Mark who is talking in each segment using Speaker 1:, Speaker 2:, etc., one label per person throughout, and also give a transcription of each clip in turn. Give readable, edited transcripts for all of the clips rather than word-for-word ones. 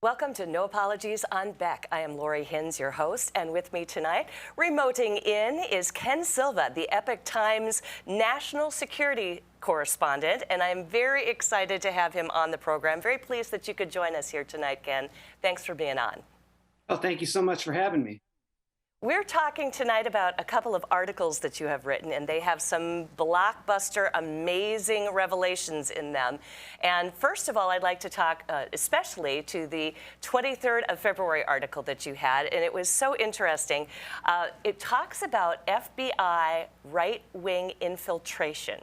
Speaker 1: Welcome to No Apologies on Beck. I am Lori Hins, your host, and with me tonight, remoting in is Ken Silva, the Epoch Times national security correspondent, and I'm very excited to have him on the program. Very pleased that you could join us here tonight, Ken. Thanks for being on.
Speaker 2: Oh, thank you so much for having me.
Speaker 1: We're talking tonight about a couple of articles that you have written, and they have some blockbuster, amazing revelations in them. And first of all, I'd like to talk especially to the 23rd of February article that you had, and it was so interesting. It talks about FBI right-wing infiltration.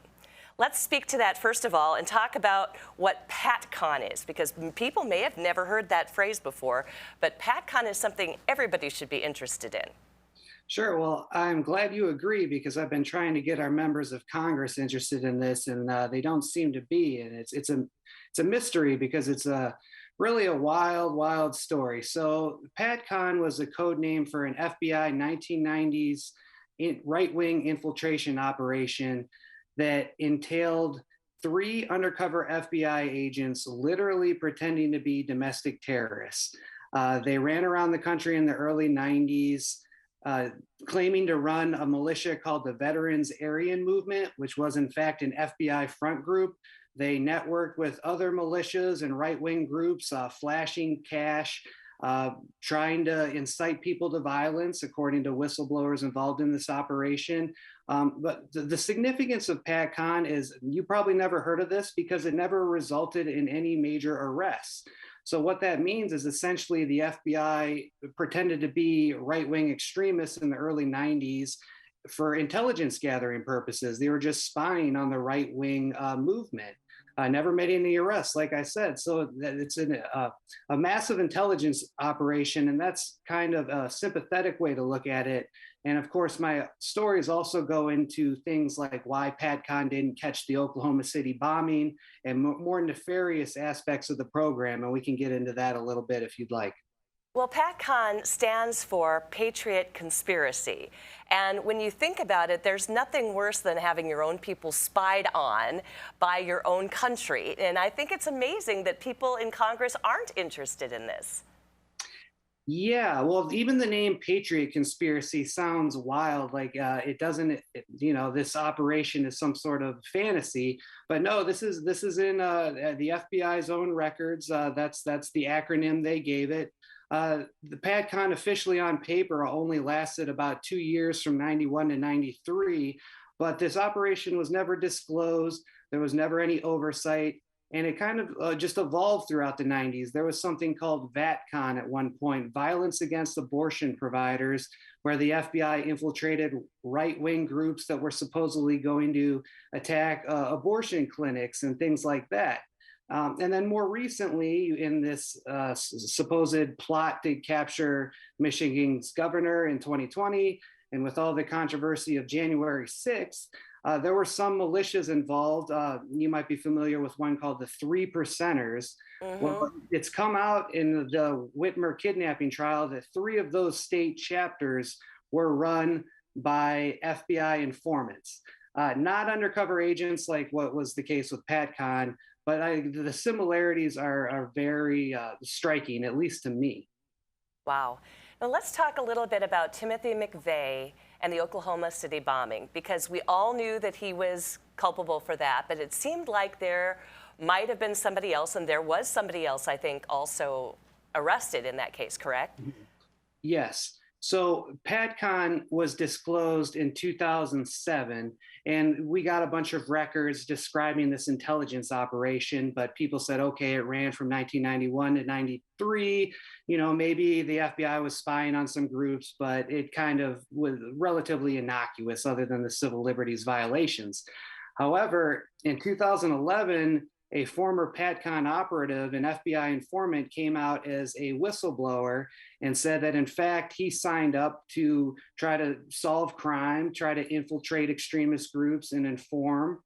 Speaker 1: Let's speak to that first of all and talk about what PATCON is, because people may have never heard that phrase before, but PATCON is something everybody should be interested in.
Speaker 2: Sure. Well, I'm glad you agree because I've been trying to get our members of Congress interested in this, and they don't seem to be. And it's a mystery because it's really a wild story. So PATCON was a code name for an FBI 1990s right-wing infiltration operation that entailed 3 undercover FBI agents literally pretending to be domestic terrorists. They ran around the country in the early 90s. Claiming to run a militia called the Veterans Aryan Movement, which was in fact an FBI front group. They networked with other militias and right-wing groups, flashing cash, trying to incite people to violence, according to whistleblowers involved in this operation. But the significance of PATCON is you probably never heard of this because it never resulted in any major arrests. So what that means is essentially the FBI pretended to be right-wing extremists in the early 90s for intelligence gathering purposes. They were just spying on the right-wing movement. Never made any arrests, like I said. So it's a massive intelligence operation, and that's kind of a sympathetic way to look at it. And of course, my stories also go into things like why PATCON didn't catch the Oklahoma City bombing and more nefarious aspects of the program. And we can get into that a little bit if you'd like.
Speaker 1: Well, PATCON stands for Patriot Conspiracy. And when you think about it, there's nothing worse than having your own people spied on by your own country. And I think it's amazing that people in Congress aren't interested in this.
Speaker 2: Yeah, well, even the name Patriot Conspiracy sounds wild. Like it doesn't, this operation is some sort of fantasy. But no, this is in the FBI's own records. That's the acronym they gave it. The PATCON officially on paper only lasted about 2 years from 91 to 93, but this operation was never disclosed. There was never any oversight, and it kind of just evolved throughout the 90s. There was something called VATCON at one point, Violence Against Abortion Providers, where the FBI infiltrated right-wing groups that were supposedly going to attack abortion clinics and things like that. And then more recently, in this supposed plot to capture Michigan's governor in 2020, and with all the controversy of January 6th, there were some militias involved. You might be familiar with one called the 3 Percenters. Mm-hmm. Well, it's come out in the Whitmer kidnapping trial that 3 of those state chapters were run by FBI informants, not undercover agents like what was the case with PATCON. But the similarities are very striking, at least to me.
Speaker 1: Wow. Now let's talk a little bit about Timothy McVeigh and the Oklahoma City bombing, because we all knew that he was culpable for that, but it seemed like there might have been somebody else, and there was somebody else, I think, also arrested in that case, correct?
Speaker 2: Yes. So PATCON was disclosed in 2007, and we got a bunch of records describing this intelligence operation, but people said, okay, it ran from 1991 to 93. Maybe the FBI was spying on some groups, but it kind of was relatively innocuous other than the civil liberties violations. However, in 2011, a former PATCON operative, an FBI informant, came out as a whistleblower and said that, in fact, he signed up to try to solve crime, try to infiltrate extremist groups and inform.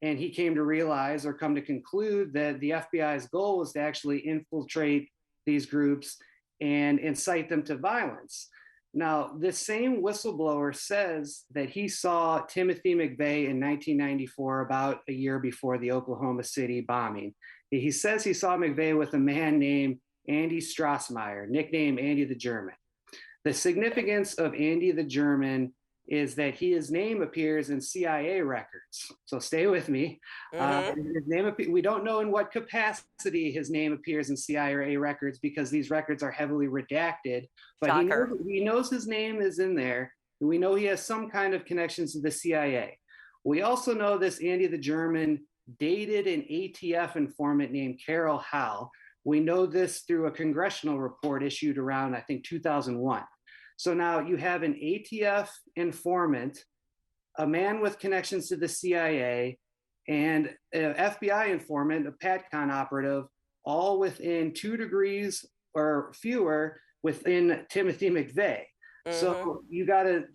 Speaker 2: And he came to realize or come to conclude that the FBI's goal was to actually infiltrate these groups and incite them to violence. Now, this same whistleblower says that he saw Timothy McVeigh in 1994, about a year before the Oklahoma City bombing. He says he saw McVeigh with a man named Andy Strassmeyer, nicknamed Andy the German. The significance of Andy the German is that his name appears in CIA records. So stay with me. We don't know in what capacity his name appears in CIA records because these records are heavily redacted, but he knows his name is in there. And we know he has some kind of connections to the CIA. We also know this Andy the German dated an ATF informant named Carol Howe. We know this through a congressional report issued around, I think, 2001. So now you have an ATF informant, a man with connections to the CIA, and an FBI informant, a PATCON operative, all within 2 degrees or fewer within Timothy McVeigh. So you gotta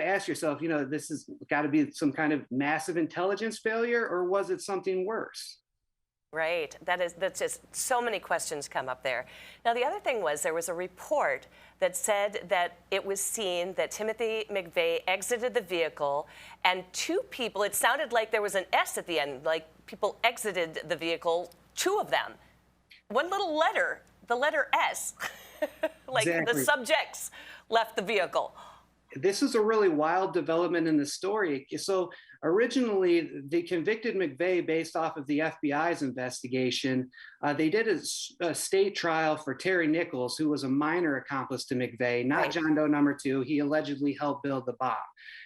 Speaker 2: ask yourself, this has got to be some kind of massive intelligence failure, or was it something worse?
Speaker 1: Right. That's just so many questions come up there. Now, the other thing was there was a report that said that it was seen that Timothy McVeigh exited the vehicle and 2 people, it sounded like there was an S at the end, like people exited the vehicle, 2 of them. One little letter, the letter S, like exactly. The subjects left the vehicle.
Speaker 2: This is a really wild development in the story. So originally, they convicted McVeigh based off of the FBI's investigation. They did a state trial for Terry Nichols, who was a minor accomplice to McVeigh, not right. John Doe number 2. He allegedly helped build the bomb.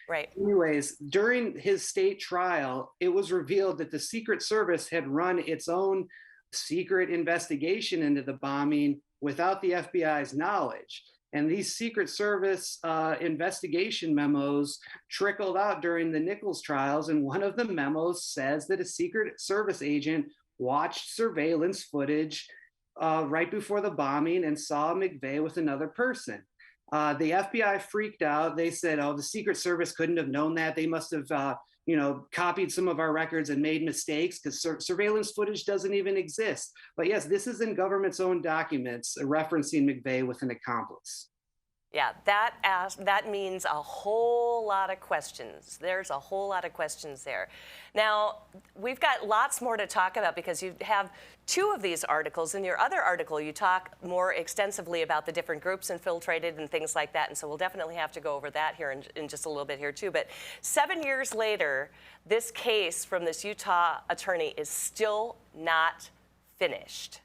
Speaker 1: Right.
Speaker 2: Anyways, during his state trial, it was revealed that the Secret Service had run its own secret investigation into the bombing without the FBI's knowledge. And these Secret Service investigation memos trickled out during the Nichols trials. And one of the memos says that a Secret Service agent watched surveillance footage right before the bombing and saw McVeigh with another person. The FBI freaked out. They said, oh, the Secret Service couldn't have known that. They must have copied some of our records and made mistakes because surveillance footage doesn't even exist. But yes, this is in government's own documents referencing McVeigh with an accomplice.
Speaker 1: Yeah, that means a whole lot of questions. There's a whole lot of questions there. Now, we've got lots more to talk about because you have 2 of these articles. In your other article, you talk more extensively about the different groups infiltrated and things like that, and so we'll definitely have to go over that here in just a little bit here too. But 7 years later, this case from this Utah attorney is still not finished.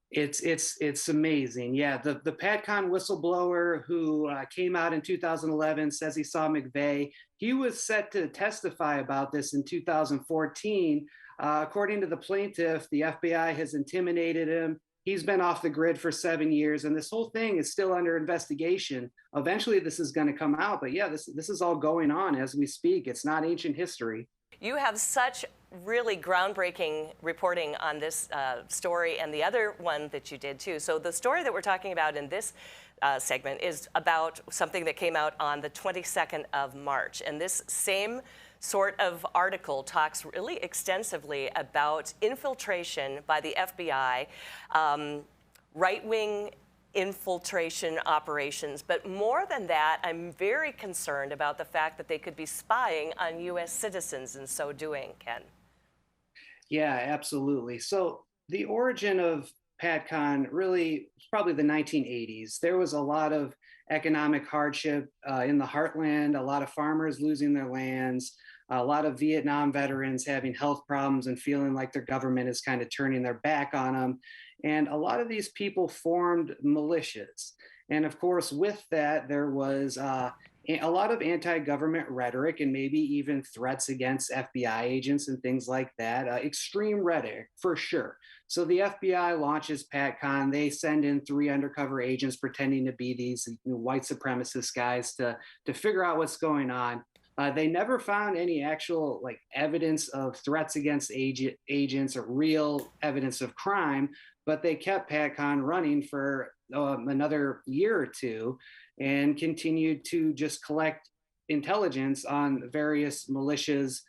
Speaker 2: It's amazing. Yeah, the PATCON whistleblower who came out in 2011 says he saw McVeigh. He was set to testify about this in 2014. According to the plaintiff, the FBI has intimidated him. He's been off the grid for 7 years, and this whole thing is still under investigation. Eventually, this is going to come out. But yeah, this is all going on as we speak. It's not ancient history.
Speaker 1: You have such really groundbreaking reporting on this story and the other one that you did too. So the story that we're talking about in this segment is about something that came out on the 22nd of March. And this same sort of article talks really extensively about infiltration by the FBI, right-wing infiltration operations. But more than that, I'm very concerned about the fact that they could be spying on U.S. citizens in so doing, Ken.
Speaker 2: Yeah, absolutely. So the origin of PATCON really was probably the 1980s. There was a lot of economic hardship in the heartland, a lot of farmers losing their lands, a lot of Vietnam veterans having health problems and feeling like their government is kind of turning their back on them. And a lot of these people formed militias. And of course, with that, there was a lot of anti-government rhetoric and maybe even threats against FBI agents and things like that. Extreme rhetoric, for sure. So the FBI launches PATCON. They send in 3 undercover agents pretending to be these white supremacist guys to figure out what's going on. They never found any actual evidence of threats against agents or real evidence of crime, but they kept PATCON running for another year or 2 and continued to just collect intelligence on various militias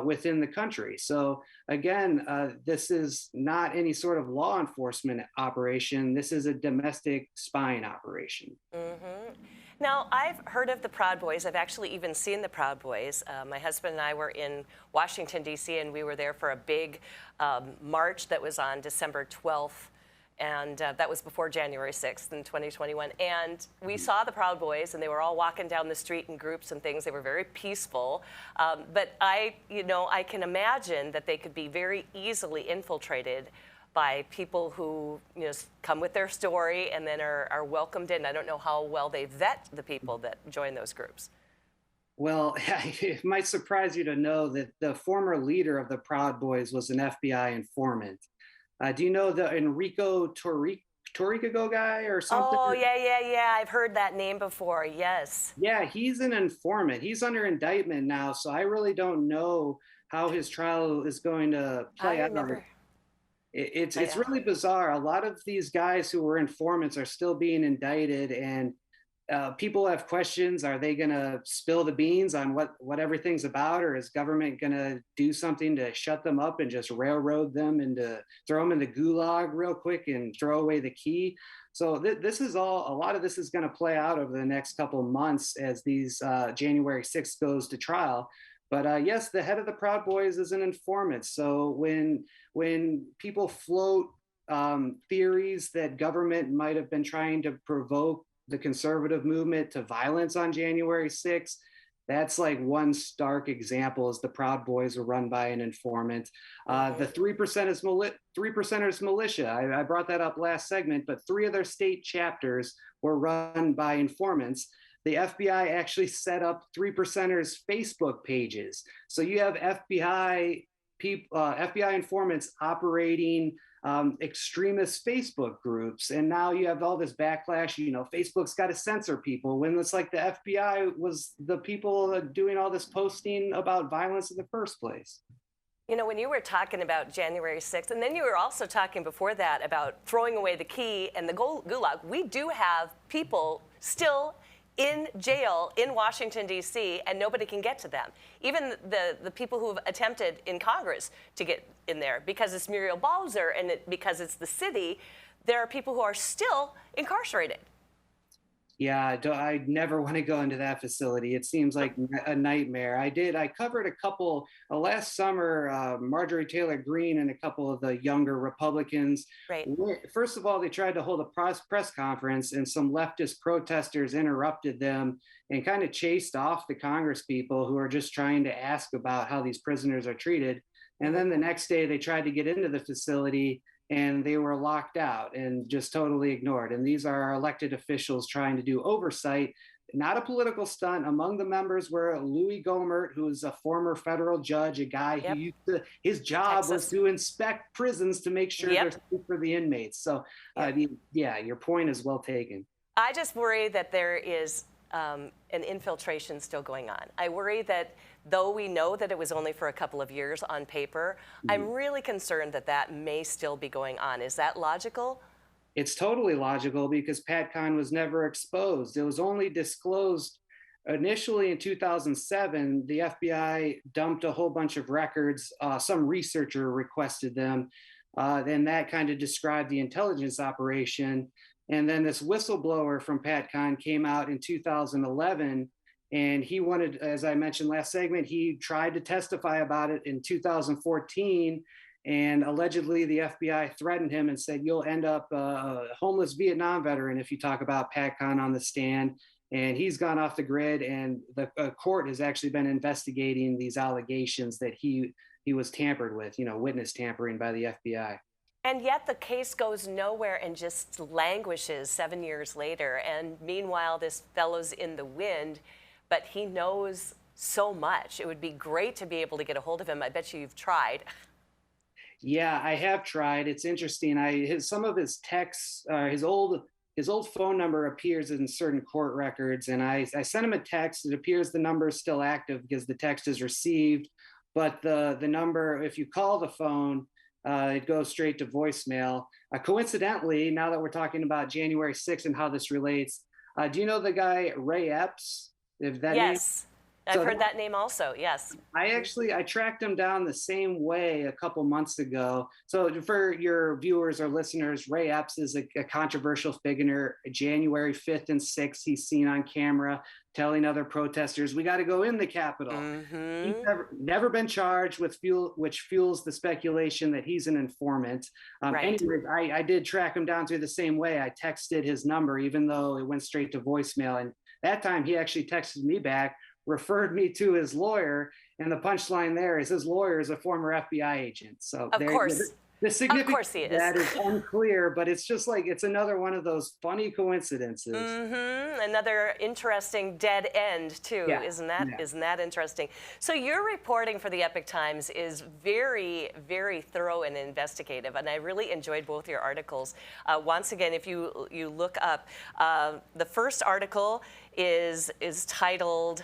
Speaker 2: within the country. So again, this is not any sort of law enforcement operation. This is a domestic spying operation.
Speaker 1: Mm-hmm. Now, I've heard of the Proud Boys. I've actually even seen the Proud Boys. My husband and I were in Washington, D.C., and we were there for a big march that was on December 12th. And that was before January 6th in 2021. And we saw the Proud Boys, and they were all walking down the street in groups and things. They were very peaceful. But I can imagine that they could be very easily infiltrated by people who come with their story and then are welcomed in. I don't know how well they vet the people that join those groups.
Speaker 2: Well, it might surprise you to know that the former leader of the Proud Boys was an FBI informant. Do you know the Enrico Torrico guy or something?
Speaker 1: Oh, yeah. I've heard that name before, yes.
Speaker 2: Yeah, he's an informant. He's under indictment now, so I really don't know how his trial is going to play out. It's really bizarre. A lot of these guys who were informants are still being indicted, and people have questions. Are they going to spill the beans on what everything's about, or is government going to do something to shut them up and just railroad them and throw them into Gulag real quick and throw away the key? So this is all, a lot of this is going to play out over the next couple of months as these January 6th goes to trial. But yes, the head of the Proud Boys is an informant. So when people float theories that government might have been trying to provoke the conservative movement to violence on January 6th, that's like one stark example is the Proud Boys were run by an informant. The 3%ers militia, I brought that up last segment, but 3 of their state chapters were run by informants. The FBI actually set up 3%ers Facebook pages. So you have FBI informants operating extremist Facebook groups. And now you have all this backlash, Facebook's got to censor people when it's like the FBI was the people doing all this posting about violence in the first place.
Speaker 1: When you were talking about January 6th, and then you were also talking before that about throwing away the key and the Gulag, we do have people still in jail in Washington, D.C., and nobody can get to them. Even the people who have attempted in Congress to get in there, because it's Muriel Bowser and because it's the city, there are people who are still incarcerated.
Speaker 2: Yeah, I never want to go into that facility. It seems like a nightmare. I covered a couple last summer, Marjorie Taylor Greene and a couple of the younger Republicans.
Speaker 1: Right.
Speaker 2: First of all, they tried to hold a press conference, and some leftist protesters interrupted them and kind of chased off the Congress people who are just trying to ask about how these prisoners are treated. And then the next day they tried to get into the facility, and they were locked out and just totally ignored. And these are our elected officials trying to do oversight, not a political stunt. Among the members were Louis Gohmert, who is a former federal judge, a guy who his job was to inspect prisons to make sure they're safe for the inmates. So your point is well taken. I
Speaker 1: just worry that there is an infiltration still going on. I worry that though we know that it was only for a couple of years on paper, I'm really concerned that that may still be going on. Is that logical? It's totally logical because PATCON was never exposed. It was only disclosed initially in 2007. The FBI dumped a whole bunch of records. Some researcher requested them. Then that kind of described the intelligence operation. And then this whistleblower from PATCON came out in 2011, and he wanted, as I mentioned last segment, he tried to testify about it in 2014, and allegedly the FBI threatened him and said, you'll end up a homeless Vietnam veteran if you talk about PATCON on the stand. And he's gone off the grid, and the court has actually been investigating these allegations that he was tampered with, witness tampering by the FBI. And yet the case goes nowhere and just languishes 7 years later. And meanwhile, this fellow's in the wind, but he knows so much. It would be great to be able to get a hold of him. I bet you've tried. Yeah, I have tried. It's interesting. Some of his texts, his old phone number appears in certain court records. And I sent him a text. It appears the number is still active because the text is received. But the number, if you call the phone, it goes straight to voicemail. Coincidentally, now that we're talking about January 6th and how this relates, do you know the guy Ray Epps? Yes, I've heard that name also, yes. I tracked him down the same way a couple months ago. So for your viewers or listeners, Ray Epps is a controversial figure. January 5th and 6th, he's seen on camera
Speaker 2: telling other protesters, we got to go in the Capitol. He's never been charged with which fuels the speculation that he's an informant.
Speaker 1: Right.
Speaker 2: Anyways, I did track him down through the same way. I texted his number, even though it went straight to voicemail. And that time he actually texted me back, referred me to his lawyer. And the punchline there is his lawyer is a former FBI agent. So
Speaker 1: of course.
Speaker 2: The significance
Speaker 1: of
Speaker 2: that is unclear, but it's just like, it's another one of those funny coincidences.
Speaker 1: Another interesting dead end too,
Speaker 2: yeah.
Speaker 1: Isn't that interesting? So your reporting for the Epoch Times is very, very thorough and investigative, and I really enjoyed both your articles. Once again, if you look up, the first article is titled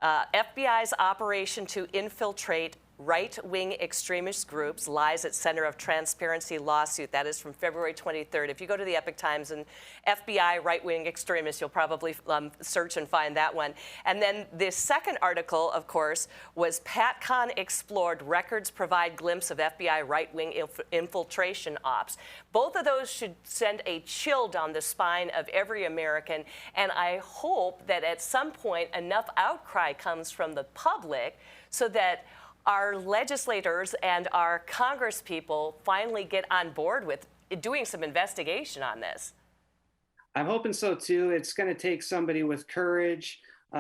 Speaker 1: FBI's Operation to Infiltrate Right-Wing Extremist Groups Lies at Center of Transparency Lawsuit. That is from February 23rd. If you go to the Epoch Times and FBI right-wing extremists, you'll probably search and find that one. And then this second article, of course, was PATCON Explored, Records Provide Glimpse of FBI Right-Wing Infiltration Ops. Both of those should send a chill down the spine of every American, and I hope that at some point enough outcry comes from the public so that our legislators and our congresspeople finally get on board with doing some investigation on this.
Speaker 2: I'm hoping so too. It's going to take somebody with courage,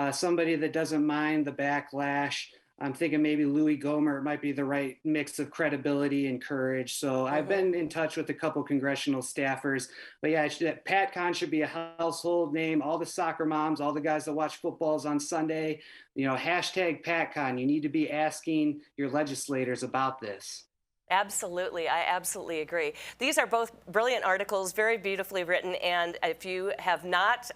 Speaker 2: somebody that doesn't mind the backlash. I'm thinking maybe Louis Gohmert might be the right mix of credibility and courage. So I've been in touch with a couple congressional staffers. But yeah, PATCON should be a household name. All the soccer moms, all the guys that watch footballs on Sunday, hashtag PATCON. You need to be asking your legislators about this.
Speaker 1: Absolutely. I absolutely agree. These are both brilliant articles, very beautifully written. And if you have not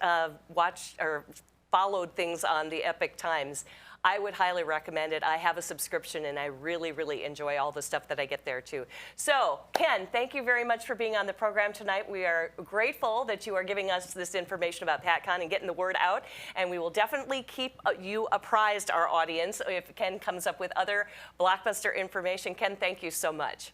Speaker 1: watched or followed things on the Epoch Times, I would highly recommend it. I have a subscription, and I really, really enjoy all the stuff that I get there, too. So, Ken, thank you very much for being on the program tonight. We are grateful that you are giving us this information about PATCON and getting the word out, and we will definitely keep you apprised, our audience, if Ken comes up with other blockbuster information. Ken, thank you so much.